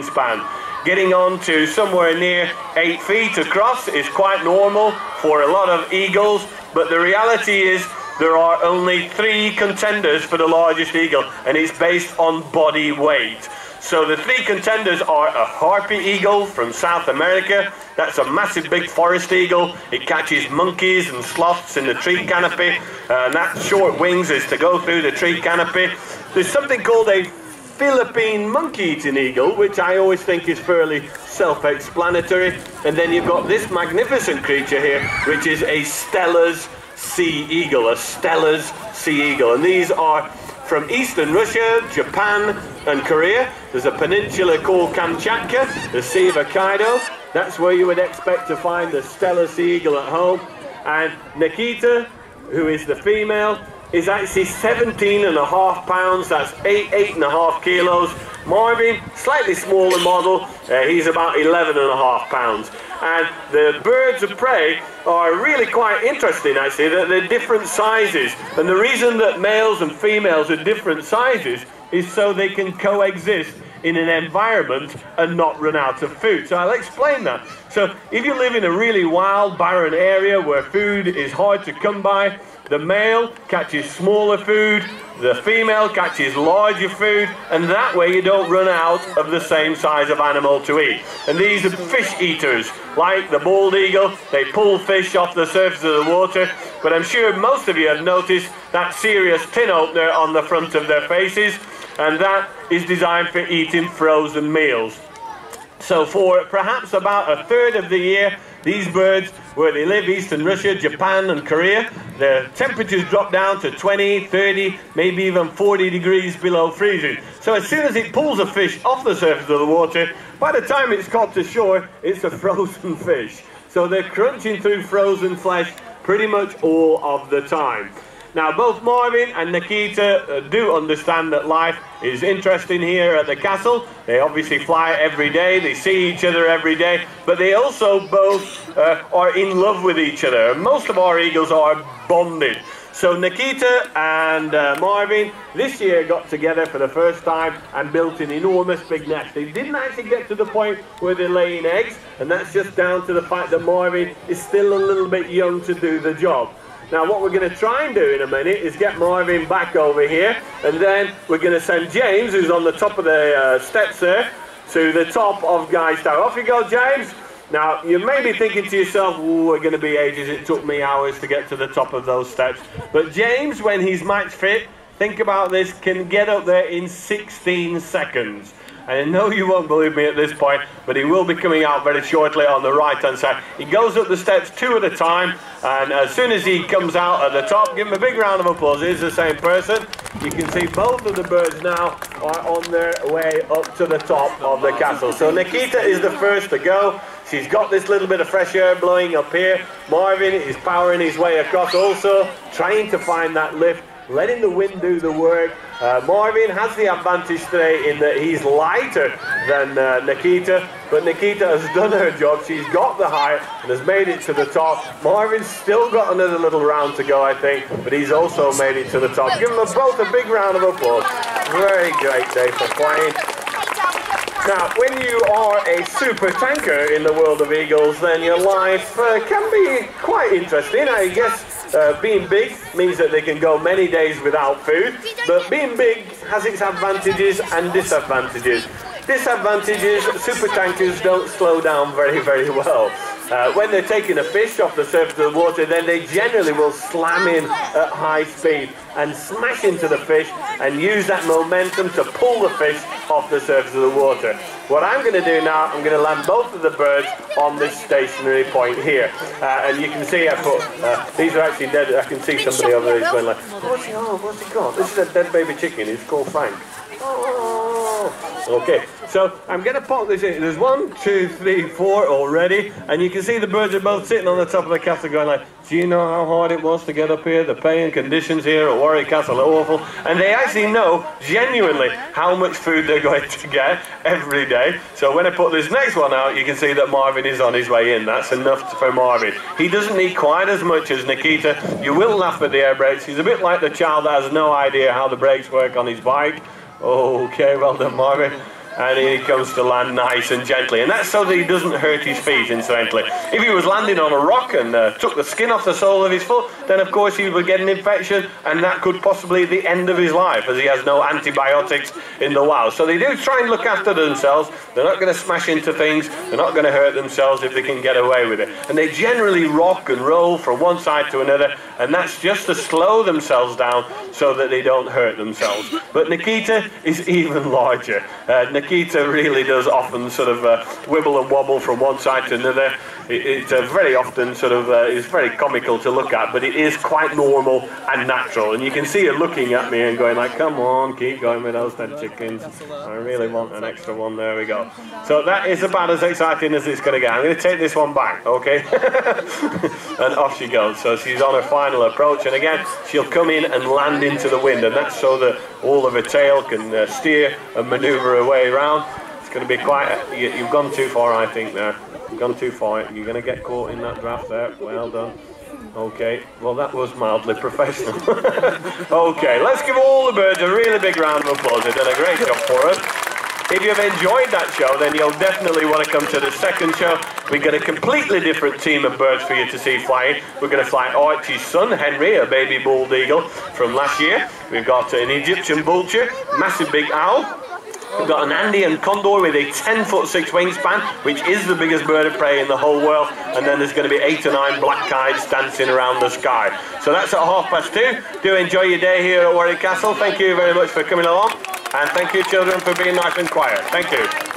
span. Getting on to somewhere near 8 feet across is quite normal for a lot of eagles, but the reality is there are only 3 contenders for the largest eagle, and it's based on body weight. So the 3 contenders are a harpy eagle from South America. That's a massive big forest eagle. It catches monkeys and sloths in the tree canopy, and that short wings is to go through the tree canopy. There's something called a Philippine monkey-eating eagle, which I always think is fairly self-explanatory. And then you've got this magnificent creature here, which is a Steller's sea eagle, a Steller's sea eagle. And these are from eastern Russia, Japan and Korea. There's a peninsula called Kamchatka, the Sea of Hokkaido. That's where you would expect to find the Steller's sea eagle at home. And Nikita, who is the female, is actually 17.5 pounds, that's 8.5 kilos. Marvin, slightly smaller model, he's about 11.5 pounds. And the birds of prey are really quite interesting actually, that they're different sizes. And the reason that males and females are different sizes is so they can coexist in an environment and not run out of food. So I'll explain that. So if you live in a really wild, barren area where food is hard to come by, the male catches smaller food, the female catches larger food, and that way you don't run out of the same size of animal to eat. And these are fish eaters, like the bald eagle. They pull fish off the surface of the water, but I'm sure most of you have noticed that serious tin opener on the front of their faces, and that is designed for eating frozen meals. So for perhaps about a third of the year, these birds, where they live, eastern Russia, Japan and Korea, the temperatures drop down to 20, 30, maybe even 40 degrees below freezing. So as soon as it pulls a fish off the surface of the water, by the time it's got to shore, it's a frozen fish. So they're crunching through frozen flesh pretty much all of the time. Now, both Marvin and Nikita do understand that life is interesting here at the castle. They obviously fly every day, they see each other every day, but they also both are in love with each other. Most of our eagles are bonded. So Nikita and Marvin this year got together for the first time and built an enormous big nest. They didn't actually get to the point where they're laying eggs, and that's just down to the fact that Marvin is still a little bit young to do the job. Now what we're going to try and do in a minute is get Marvin back over here, and then we're going to send James, who's on the top of the steps there, to the top of Guy's Tower. Off you go, James. Now you may be thinking to yourself, ooh, we're going to be ages, it took me hours to get to the top of those steps. But James, when he's match fit, think about this, can get up there in 16 seconds. And I know you won't believe me at this point, but he will be coming out very shortly on the right-hand side. He goes up the steps 2 at a time, and as soon as he comes out at the top, give him a big round of applause. It is the same person. You can see both of the birds now are on their way up to the top of the castle. So Nikita is the first to go. She's got this little bit of fresh air blowing up here. Marvin is powering his way across also, trying to find that lift, letting the wind do the work. Marvin has the advantage today in that he's lighter than Nikita, but Nikita has done her job. She's got the height and has made it to the top. Marvin's still got another little round to go, I think, but he's also made it to the top. Give them both a big round of applause. Very great day for flying. Now, when you are a super tanker in the world of eagles, then your life can be quite interesting. I guess being big means that they can go many days without food, but being big has its advantages and disadvantages. Disadvantages, super tankers don't slow down very, very well. When they're taking a fish off the surface of the water, then they generally will slam in at high speed and smash into the fish and use that momentum to pull the fish off the surface of the water. What I'm going to do now, I'm going to land both of the birds on this stationary point here. And you can see I put, these are actually dead. I can see somebody over there who's going like, what's it called? This is a dead baby chicken. It's called Frank. Okay, so I'm going to pop this in. There's 1, 2, 3, 4 already, and you can see the birds are both sitting on the top of the castle going like, do you know how hard it was to get up here? The pay and conditions here at Warwick Castle are awful. And they actually know genuinely how much food they're going to get every day. So when I put this next one out, you can see that Marvin is on his way in. That's enough for Marvin. He doesn't need quite as much as Nikita. You will laugh at the air brakes. He's a bit like the child that has no idea how the brakes work on his bike. Okay, well done, Marvin. and he comes to land nice and gently. And that's so that he doesn't hurt his feet, incidentally. If he was landing on a rock and took the skin off the sole of his foot, then of course he would get an infection, and that could possibly be the end of his life, as he has no antibiotics in the wild. So they do try and look after themselves. They're not going to smash into things. They're not going to hurt themselves if they can get away with it. And they generally rock and roll from one side to another, and that's just to slow themselves down so that they don't hurt themselves. But Nikita is even larger. Nikita really does often sort of wibble and wobble from one side to another. It's very often sort of is very comical to look at, but it is quite normal and natural. And you can see it looking at me and going like, come on, keep going with those dead chickens. I really want an extra one. There we go. So that is about as exciting as it's going to get. I'm going to take this one back, okay? And off she goes. So she's on her final approach, and again, she'll come in and land into the wind, and that's so that all of her tail can steer and maneuver her way around. It's going to be quite... You've gone too far, I think, there. You've gone too far. You're going to get caught in that draft there. Well done. Okay, well that was mildly professional. Okay, let's give all the birds a really big round of applause. They've done a great job for us. If you've enjoyed that show, then you'll definitely want to come to the second show. We've got a completely different team of birds for you to see flying. We're going to fly Archie's son, Henry, a baby bald eagle from last year. We've got an Egyptian vulture, massive big owl. We've got an Andean condor with a 10'6" wingspan, which is the biggest bird of prey in the whole world. And then there's going to be 8 or 9 black kites dancing around the sky. So that's at 2:30. Do enjoy your day here at Warwick Castle. Thank you very much for coming along. And thank you, children, for being nice and quiet. Thank you.